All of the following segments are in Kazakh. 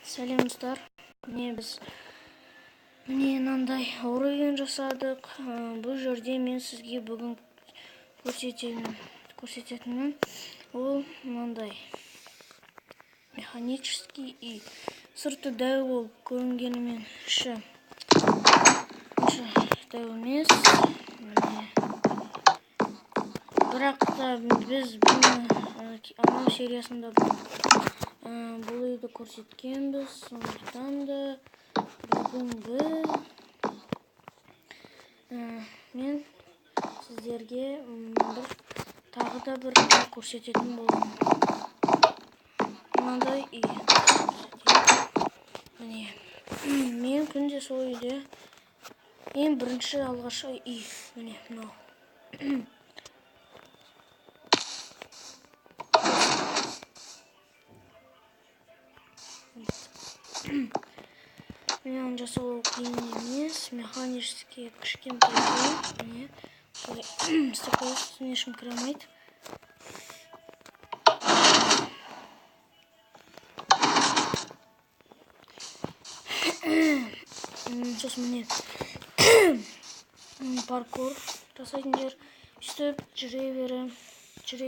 Сәлемдер. Біз мынандай ойын жасадық. Бұл жерде мен сізге бүгін көрсететінім ол мынандай механический и сырты дәу болып көрінгенімен іші дәу емес. Бірақ та біз бұны анау сериясында бұл үйді көрсеткенбіз. Сондықтан да бүгінгі мен сіздерге тағы да бір көрсететін боламын. Мынандай үй. Мен күнде сол үйде ең бірінші алғашқы үй. Міне мынау. Мен жасау қиын емес, механический кішкентай үй. Міне стекло үстіне ешкім кіре алмайды. Сосын міне паркур жасайтын жер. Үстіп жүре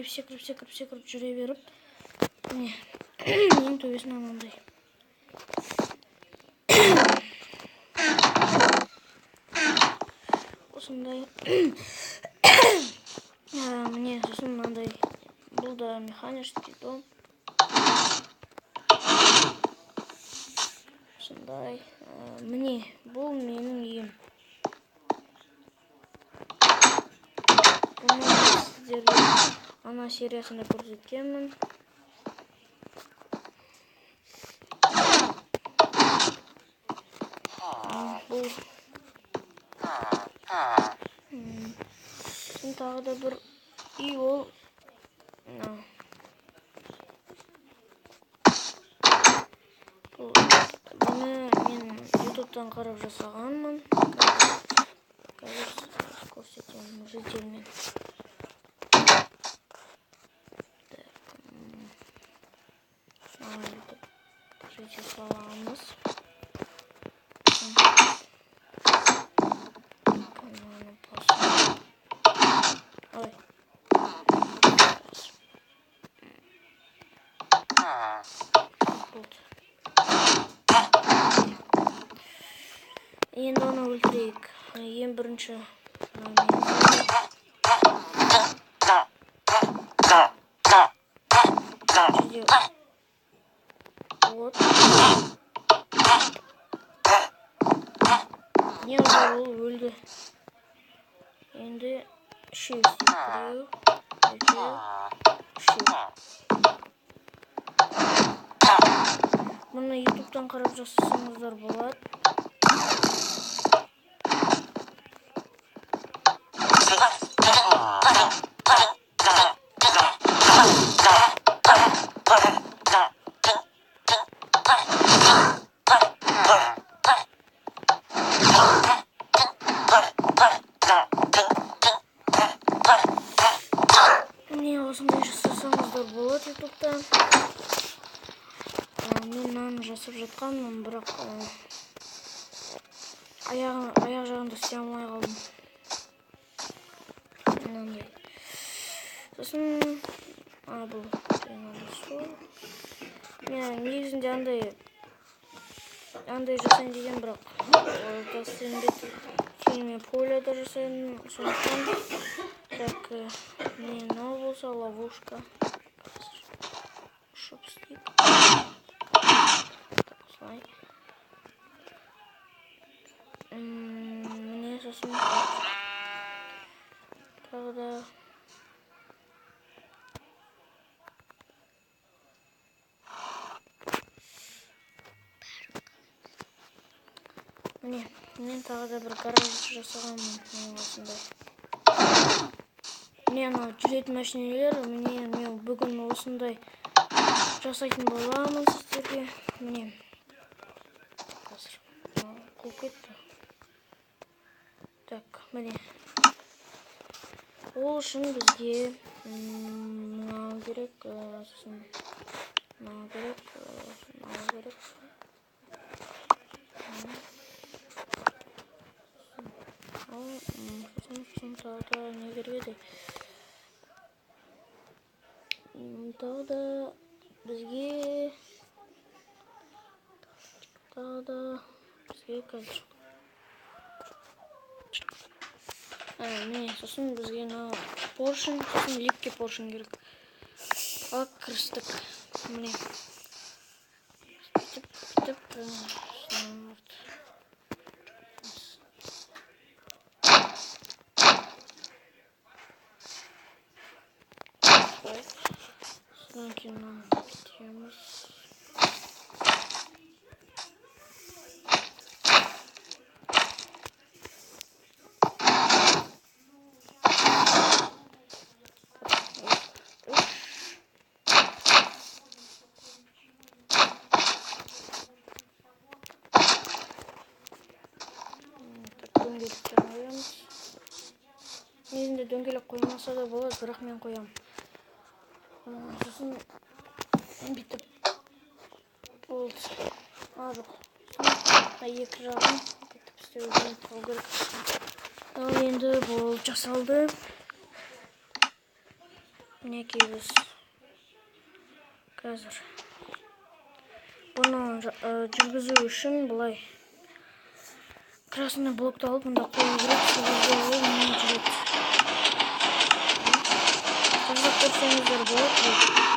секіріп жүре беріп, міне ең төбесін анандай. Осындай. Міне сосын мынандай. Бұл да механический дом. Осындай. Міне бұл менің үйім. Бұны сіздерге ана сериясында көрсеткенмін. Бұл тағы да бір үй ол. Бұны мен ютубтан қарап жасағанмын. Қазір көрсетемін жителмен. Жител саламыз. Енді оны өлтірейік. Ең бірінші вот. Не ол өлді. Енді үшеу біреу, екеу, үшеу. Мұны ютубтан қарап жасасаңыздар болады. Міне осындай жасасаңыздар болады ютубтан. Мен мынаны жасап жатқанмын, бірақ аяқ жағында істей алмай қалдым. Мынандай. Сосын бұл сол. Мен негізінде андай жасайын деген, бірақ кейін мен поляда жасайын. Сондықтан так мынау болса ловушка. Ұшып істейік. Міне сосын тағы да міне мен тағы да бір гараж жасағанмын. Осындай. Мен жүретін машинелер, мен бүгін осындай жасайтын боламын сіздерге. Міне қазір қол кетті. Так, міне ол үшін бізге мынау керек, сосын мынау керек. тағы да не керек еді? Тағы да бізге қазір. Міне, сосын бізге поршень, сосын липкий поршень керек. Ал кірістік. Міне. Содан кейін кетеміз. Дөңгелектен қоямыз. Негізінде дөңгелек қоймаса да болады, бірақ мен қоямын. Сосын бүйтіп болды. Жоқ. Екі жағын бүйтіп істеуден тұру керек. Ал енді болды, жасалды. Мінекей біз қазір бұны жүргізу үшін былай красный блокты алып мұнда қою керек. Сол міне жүреді. Жазып көрсеңіздер болады.